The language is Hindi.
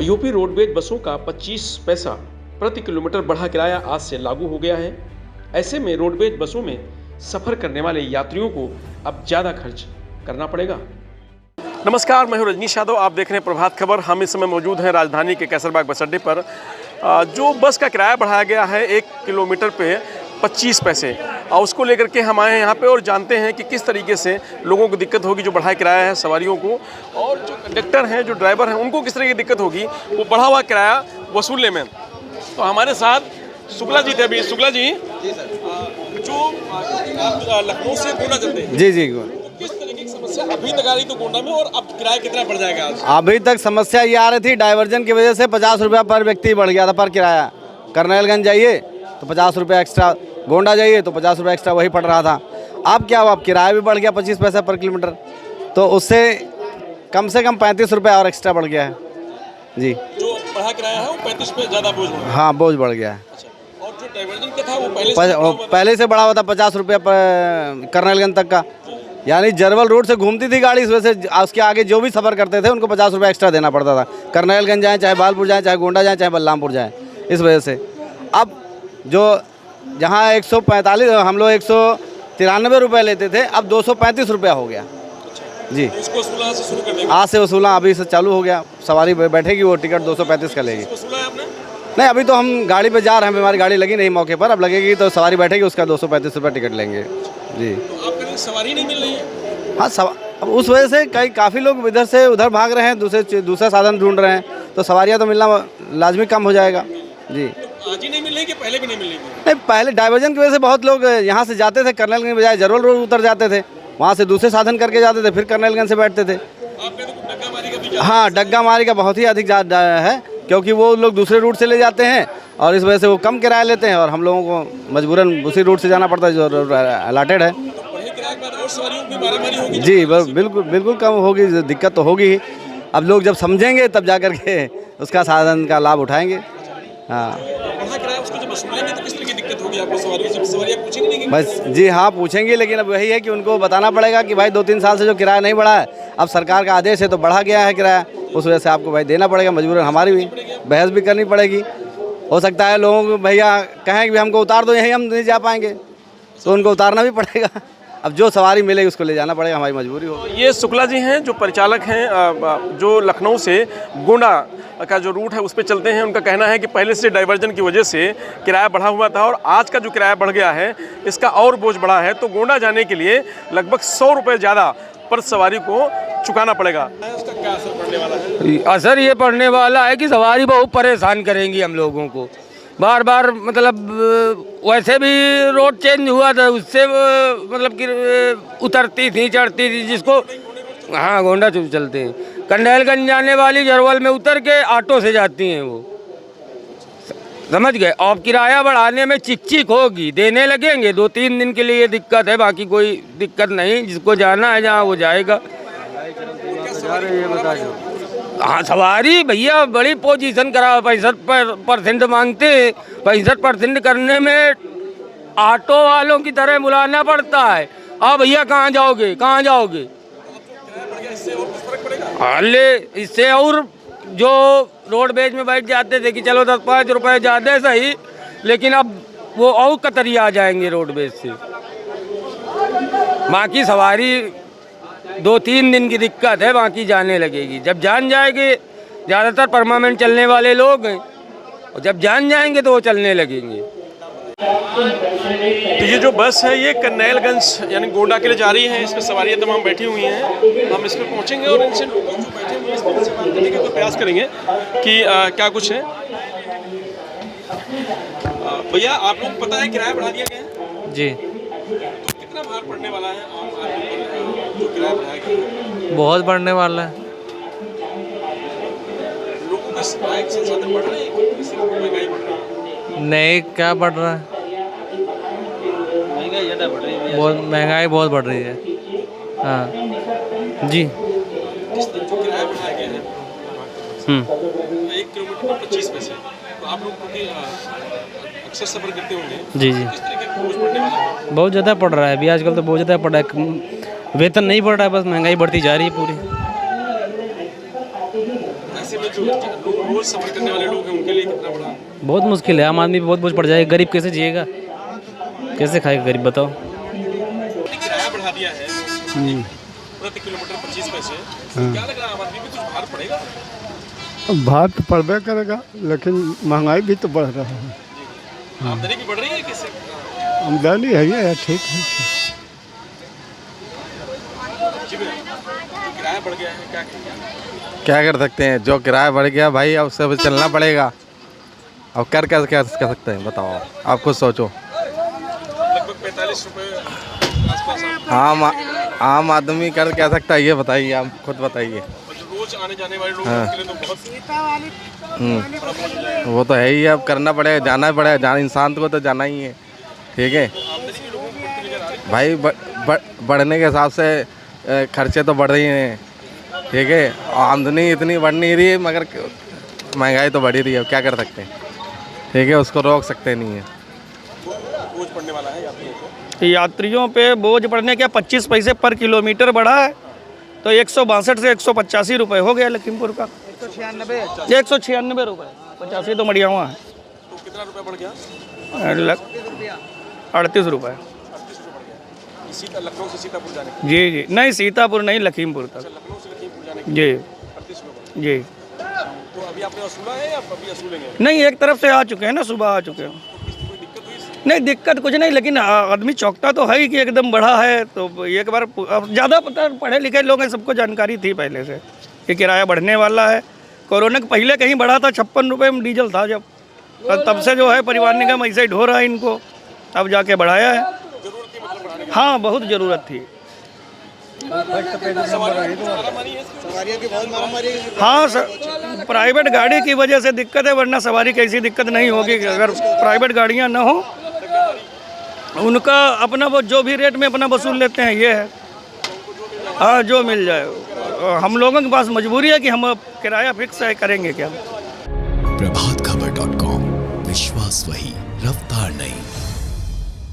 यूपी रोडवेज बसों का 25 पैसा प्रति किलोमीटर बढ़ा किराया आज से लागू हो गया है। ऐसे में रोडवेज बसों में सफर करने वाले यात्रियों को अब ज़्यादा खर्च करना पड़ेगा। नमस्कार, मैं हूं रजनीश यादव। आप देख रहे हैं प्रभात खबर। हम इस समय मौजूद हैं राजधानी के कैसरबाग बस अड्डे पर। जो बस का किराया बढ़ाया गया है 1 किलोमीटर पे 25 पैसे, और उसको लेकर के हम आए हैं यहाँ पे और जानते हैं कि किस तरीके से लोगों को दिक्कत होगी जो बढ़ाया किराया है सवारियों को, और जो कंडक्टर हैं, जो ड्राइवर हैं, उनको किस तरह की दिक्कत होगी वो बढ़ा हुआ किराया वसूलने में। तो हमारे साथ शुक्ला जी थे अभी। शुक्ला जी, जो आप लखनऊ से गोंडा चलते हैं, जी, किस तरीके की समस्या अभी तक आ रही तो गोंडा में, और अब किराया कितना बढ़ जाएगा आज? अभी तक समस्या ये आ रही थी, डाइवर्जन की वजह से 50 रुपया पर व्यक्ति बढ़ गया था पर किराया। करनेलगंज जाइए तो 50 रुपया एक्स्ट्रा, गोंडा जाइए तो 50 रुपया एक्स्ट्रा वही पड़ रहा था। अब क्या हुआ, अब किराया भी बढ़ गया 25 पैसा पर किलोमीटर, तो उससे कम से कम 35 रुपया और एक्स्ट्रा बढ़ गया है जी। जो बढ़ा किराया है वो 35 पे ज़्यादा बोझ हो गया। हाँ, बोझ बढ़ गया है। अच्छा, और जो डाइवर्जन का था वो पहले से बढ़ा हुआ था 50 रुपया पर करनेलगंज तक का, यानी जरवल रोड से घूमती थी गाड़ी, इस वजह से उसके आगे जो भी सफ़र करते थे उनको 50 रुपया एक्स्ट्रा देना पड़ता था। करनेलगंज जाएँ, चाहे बालपुर जाएँ, चाहे गोंडा जाएँ, चाहे बलरामपुर जाएँ। इस वजह से अब जो जहाँ 145 हम लोग 193 रुपये लेते थे, अब 235 रुपया हो गया जी। तो इसको वसूलना से शुरू कर देंगे। आज से वसूलना अभी से चालू हो गया। सवारी बैठेगी वो टिकट 235 का लेगी। वसूला है आपने? नहीं, अभी तो हम गाड़ी पे जा रहे हैं, हमारी गाड़ी लगी नहीं मौके पर, अब लगेगी तो सवारी बैठेगी, उसका 235 रुपये टिकट लेंगे जी। तो आपके लिए सवारी नहीं मिल रही है? हाँ, अब उस वजह से काफ़ी लोग इधर से उधर भाग रहे हैं, दूसरे साधन ढूंढ रहे हैं, तो सवारियाँ तो मिलना लाजमी कम हो जाएगा जी। तो आज ही नहीं मिल रही कि पहले भी नहीं मिल रही थी? नहीं, पहले डाइवर्जन की वजह से बहुत लोग यहाँ से जाते थे, करनेलगंज के बजाय जरवल रोड उतर जाते थे, वहाँ से दूसरे साधन करके जाते थे, फिर करनेलगंज से बैठते थे। आपके तो डग्गा मारी का भी हाँ, डग्गा मारी का बहुत ही अधिक ज़्यादा है, क्योंकि वो लोग दूसरे रूट से ले जाते हैं और इस वजह से वो कम किराया लेते हैं, और हम लोगों को मजबूरन उसी रूट से जाना पड़ता है जो अलाटेड है जी। बिल्कुल कम होगी, दिक्कत तो होगी ही। अब लोग जब समझेंगे तब जा कर के उसका साधन का लाभ उठाएंगे। हाँ, उसको जब वसूलेंगे तो किस तरह की दिक्कत होगी आपको? सवारियाँ पूछेंगे नहीं? बस जी हाँ, पूछेंगे, लेकिन अब वही है कि उनको बताना पड़ेगा कि भाई 2-3 साल से जो किराया नहीं बढ़ा है, अब सरकार का आदेश है तो बढ़ा गया है किराया, उस वजह से आपको भाई देना पड़ेगा मजबूरन। हमारी भी बहस भी करनी पड़ेगी। हो सकता है लोगों को भैया कहें कि हमको उतार दो, यहीं हम नहीं जा पाएंगे, तो उनको उतारना भी पड़ेगा। अब जो सवारी मिलेगी उसको ले जाना पड़ेगा, हमारी मजबूरी हो। ये शुक्ला जी हैं जो परिचालक हैं, जो लखनऊ से गोंडा का जो रूट है उस पर चलते हैं। उनका कहना है कि पहले से डाइवर्जन की वजह से किराया बढ़ा हुआ था, और आज का जो किराया बढ़ गया है इसका और बोझ बढ़ा है, तो गोंडा जाने के लिए लगभग 100 रुपये ज़्यादा पर सवारी को चुकाना पड़ेगा। उसका क्या असर पड़ने वाला है? असर ये पड़ने वाला है कि सवारी बहुत परेशान करेंगी हम लोगों को बार बार। मतलब वैसे भी रोड चेंज हुआ था, उससे मतलब कि उतरती थी चढ़ती थी, जिसको हाँ गोंडा चलते हैं। करनेलगंज जाने वाली जरवल में उतर के ऑटो से जाती हैं वो, समझ गए। और किराया बढ़ाने में चिक होगी, देने लगेंगे 2-3 दिन के लिए, ये दिक्कत है, बाकी कोई दिक्कत नहीं। जिसको जाना है जहाँ वो जाएगा। हाँ, सवारी भैया बड़ी पोजीशन करा, 65% मांगते हैं। 65% करने में ऑटो वालों की तरह बुलाना पड़ता है। अब भैया कहाँ जाओगे? हाले इससे और जो रोडवेज में बैठ जाते थे कि चलो 10-5 रुपये ज़्यादा सही, लेकिन अब वो और कतरी आ जाएंगे रोडवेज से। बाकी सवारी 2-3 दिन की दिक्कत है, बाकी जाने लगेगी। जब जान जाएंगे, ज़्यादातर परमानेंट चलने वाले लोग हैं, और जब जान जाएंगे तो वो चलने लगेंगे। तो ये जो बस है ये करनेलगंज यानी गोंडा के लिए जा रही है। इसमें सवारियाँ तमाम बैठी हुई हैं। हम इस पर पहुँचेंगे और इनसे जो बैठे हुए हैं इस से बात करने का प्रयास करेंगे कि क्या कुछ है। भैया, आप लोग पता है किराया बढ़ा दिया गया है जी? तो कितना भार पड़ने वाला है आम आदमी पर जो किराया बढ़ाया गया है? बहुत बढ़ने वाला है। लोगों के आय के संसाधन बढ़ रहे हैं, महंगाई बढ़ रही है? नहीं, क्या बढ़ रहा है? महंगाई ज़्यादा बढ़ रही है। बहुत महंगाई बहुत बढ़ रही है। हाँ जी। जिस दिन जो किराया बढ़ाया गया है 1 किलोमीटर पर 25 पैसे, तो आप लोग अक्सर सफर करते होंगे जी। किस तरीके का बोझ पड़ने वाला है? बहुत ज़्यादा पड़ रहा है अभी, आजकल तो बहुत ज़्यादा पड़ रहा है। वेतन नहीं बढ़ रहा है, बस महंगाई बढ़ती जा रही है पूरी। ऐसे में जो लोग रोज सफर करने वाले लोग हैं उनके लिए कितना बड़ा? बहुत मुश्किल है, आम आदमी पे बहुत बोझ पड़ जाएगा। गरीब कैसे जिएगा, कैसे खाएगा गरीब बताओ। किराया बढ़ा दिया है प्रति किलोमीटर 25 पैसे। क्या लग रहा है आम आदमी पे कुछ भार पड़ेगा? भार तो पड़बे करेगा, लेकिन महंगाई भी तो बढ़ रहा है। आमदनी भी बढ़ रही है किससे? आमदनी है ठीक है। जी भैया, किराया बढ़ गया है, क्या कहेंगे? क्या कर सकते हैं, जो किराया बढ़ गया भाई अब उससे भी चलना पड़ेगा। अब क्या सकते हैं बताओ, आप खुद सोचो। लगभग 45 रुपये आसपास आम आदमी कर क्या सकता है, ये बताइए, आप खुद बताइए। और जो रोज आने जाने वाले लोग हैं उनके लिए तो बहुत वो तो है ही, अब करना पड़ेगा, जाना पड़ेगा, इंसान को तो जाना ही है। ठीक है भाई, बढ़ने के हिसाब से खर्चे तो बढ़ रही हैं। ठीक है, आमदनी इतनी बढ़ नहीं रही है, मगर महंगाई तो बढ़ ही रही है, क्या कर सकते हैं। ठीक है, उसको रोक सकते नहीं है। बोझ पड़ने वाला है यात्रियों को। यात्रियों पे बोझ पड़ने क्या 25 पैसे पर किलोमीटर बढ़ा है, तो 162 से 185 रुपये हो गया लखीमपुर का। 196 रुपये, 85 तो मड़िया हुआ है। तो कितना रुपया बढ़ गया? 38 रुपये। लखनऊ से सीतापुर जाने का? जी जी, नहीं सीतापुर नहीं, लखीमपुर तक। लखनऊ से लखीमपुर जाने का जी 38 रुपये। जी। तो अभी आपने वसूला है या अभी वसूलेंगे? नहीं, एक तरफ से आ चुके हैं ना, सुबह आ चुके हैं। कोई दिक्कत हुई इससे? नहीं दिक्कत कुछ नहीं, लेकिन आदमी चौंकता तो है ही कि एकदम बढ़ा है। तो एक बार ज़्यादा पता, पढ़े लिखे लोग हैं, सबको जानकारी थी पहले से कि किराया बढ़ने वाला है। कोरोना के पहले कहीं बढ़ा था, 56 रुपये में डीजल था जब, तब से जो है परिवार निगम ऐसे ही ढो रहा है इनको, अब जाके बढ़ाया है। हाँ, बहुत ज़रूरत थी। हाँ सर, प्राइवेट गाड़ी की वजह से दिक्कत है, वरना सवारी की ऐसी दिक्कत नहीं होगी। अगर प्राइवेट गाड़ियाँ ना हो, उनका अपना वो जो भी रेट में अपना वसूल लेते हैं, ये है। हाँ, जो मिल जाए। हम लोगों के पास मजबूरी है कि हम किराया फिक्स है, करेंगे क्या। प्रभात